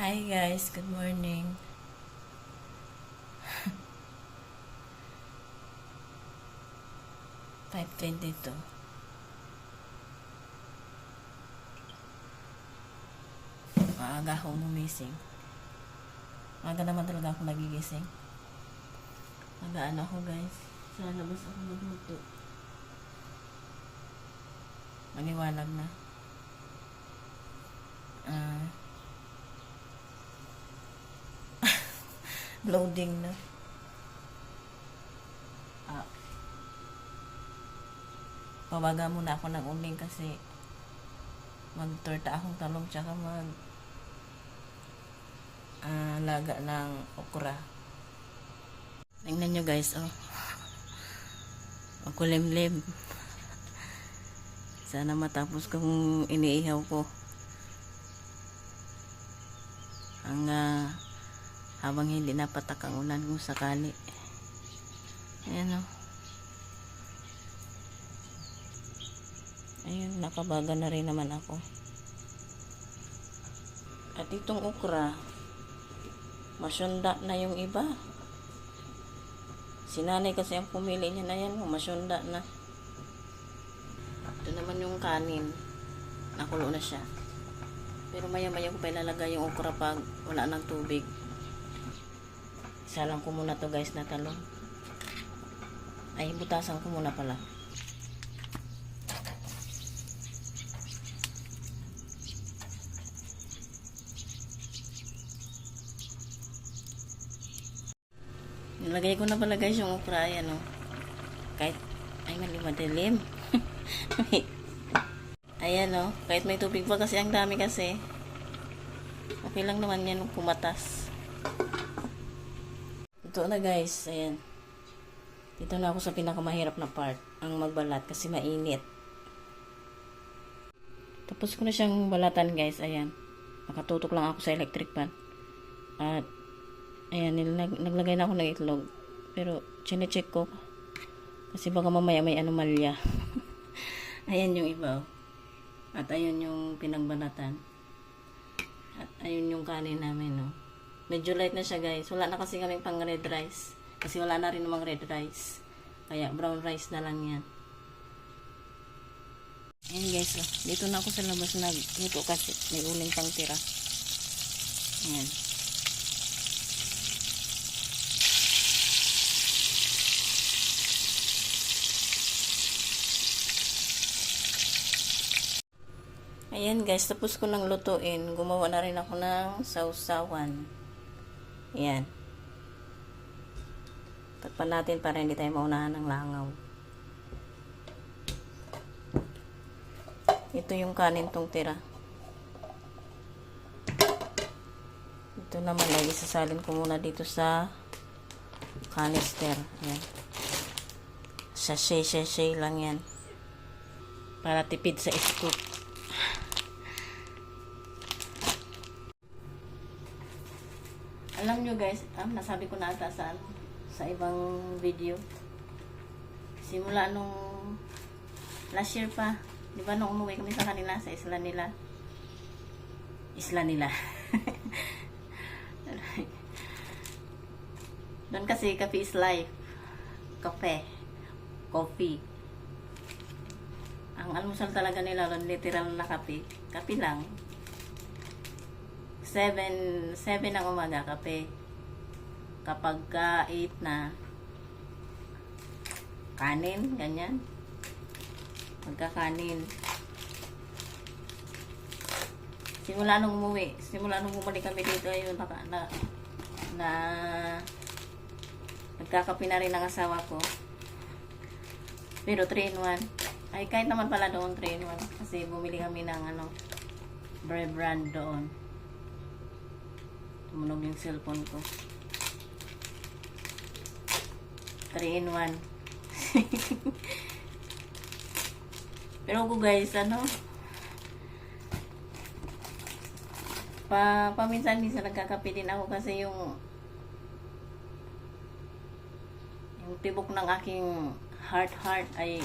Hi guys, good morning. 5:22. Maaga akong gumising. Maaga naman talaga ako nagigising. Magaan ako guys. Sa labas ako magluto. Maliwanag na. Loading na. Pabaga muna ako ng uling kasi magtorta akong talong tsaka laga ng okra. Tingnan nyo guys, oh. Makulimlim. Sana matapos kong iniihaw ko. Habang hindi napatak ang ulan kung sakali. Ayan oh. Ayun, nakabaga na rin naman ako. At itong okra, masyunda na yung iba. Sinanay kasi ang pumili niya na yan, masyunda na. Ito naman yung kanin. Nakulo na siya. Pero maya-maya ko pa ilalagay yung okra pag wala ng tubig. Isa lang ko muna to guys na talong. Ay, butasan ko muna pala. Nilagay ko na pala guys yung okra, ayan o. Kahit, ay madilim. Ayan o, kahit may tubig pa kasi ang dami kasi. Okay lang naman yan kumatas. Ito na guys, ayan. Dito na ako sa pinakamahirap na part, ang magbalat kasi mainit. Tapos ko na siyang balatan guys, ayan. Nakatutok lang ako sa electric pan. At ayan, naglagay na ako ng itlog. Pero, chinecheck ko. Kasi baka mamaya may anomalya. Ayan yung iba. At ayun yung pinagbanatan. At ayun yung kanin namin, no. Medyo light na siya, guys. Wala na kasi kaming pang red rice. Kasi wala na rin namang red rice. Kaya, brown rice na lang yan. Ayan, guys. Oh. Dito na ako sa labas nagluto kasi may uling pang tira. Ayan. Ayan guys, tapos ko nang lutuin. Gumawa na rin ako ng sausawan. Ayan. Takpan natin para hindi tayo maunahan ng langaw. Ito yung kanin tong tira. Ito naman ay isasalin ko muna dito sa canister. Ayan. Sachet lang yan. Para tipid sa scoop. Alam nyo guys, nasabi ko na ata sa ibang video. Simula nung last year pa, di ba nung umuwi kami sa kanila, sa isla nila. Doon kasi coffee is life. Coffee. Ang almusal talaga nila, literal na kape. Kape lang. 7 ng umaga kape. Kapag ka 8 na kanin, ganyan. Magkakanin. Simula nung bumalik kami dito, ayun na nagkakape na rin ang asawa ko. Pero 3 in 1. Ay, kahit naman pala doon 3 in 1 kasi bumili kami ng brand doon. Tumunog yung cellphone ko. 3 in 1. Pero ako guys, paminsan-minsan nagkakape din ako kasi yung tibok ng aking heart ay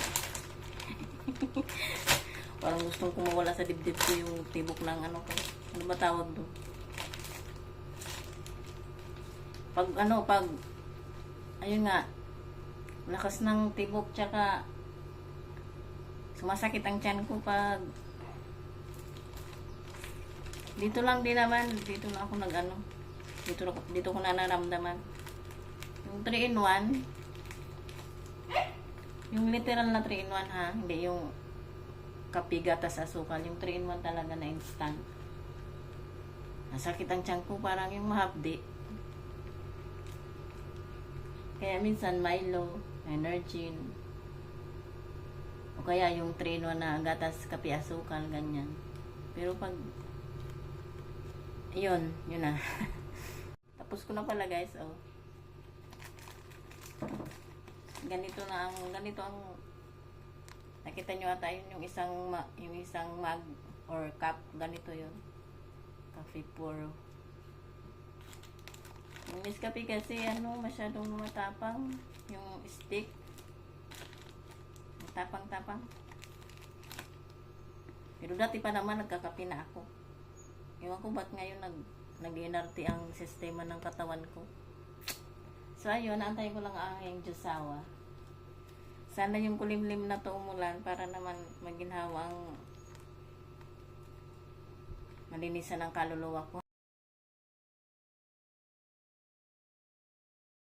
parang gustong kumawala sa dibdib ko yung tibok ng ano ba tawag doon? ayun nga, lakas ng tibok, tsaka sumasakit ang tiyan ko pag dito lang din naman, dito na ako dito ko na naramdaman. Yung 3 in 1, yung literal na 3 in 1 ha, hindi yung kape gatas asukal, yung 3 in 1 talaga na instant. Nasakit ang tiyan ko, parang yung mahapdi. Kaya minsan Milo, Energin, o kaya yung 3 in 1 na gatas kape asukal, ganyan. Pero pag yun na. Tapos ko na pala guys, oh. Ganito ang nakita nyo ata yun, yung isang mug or cup, ganito yun. Coffee puro. Yung Nescafe kasi masyadong matapang yung stick. Tapang-tapang. Pero dati pa naman nagkakape na ako. Ewan ko ba't ngayon nag-inarte ang sistema ng katawan ko. So ayun, naantay ko lang ang aking jusawa. Sana yung kulimlim na to umulan para naman maginhawang malinisan ang kaluluwa ko.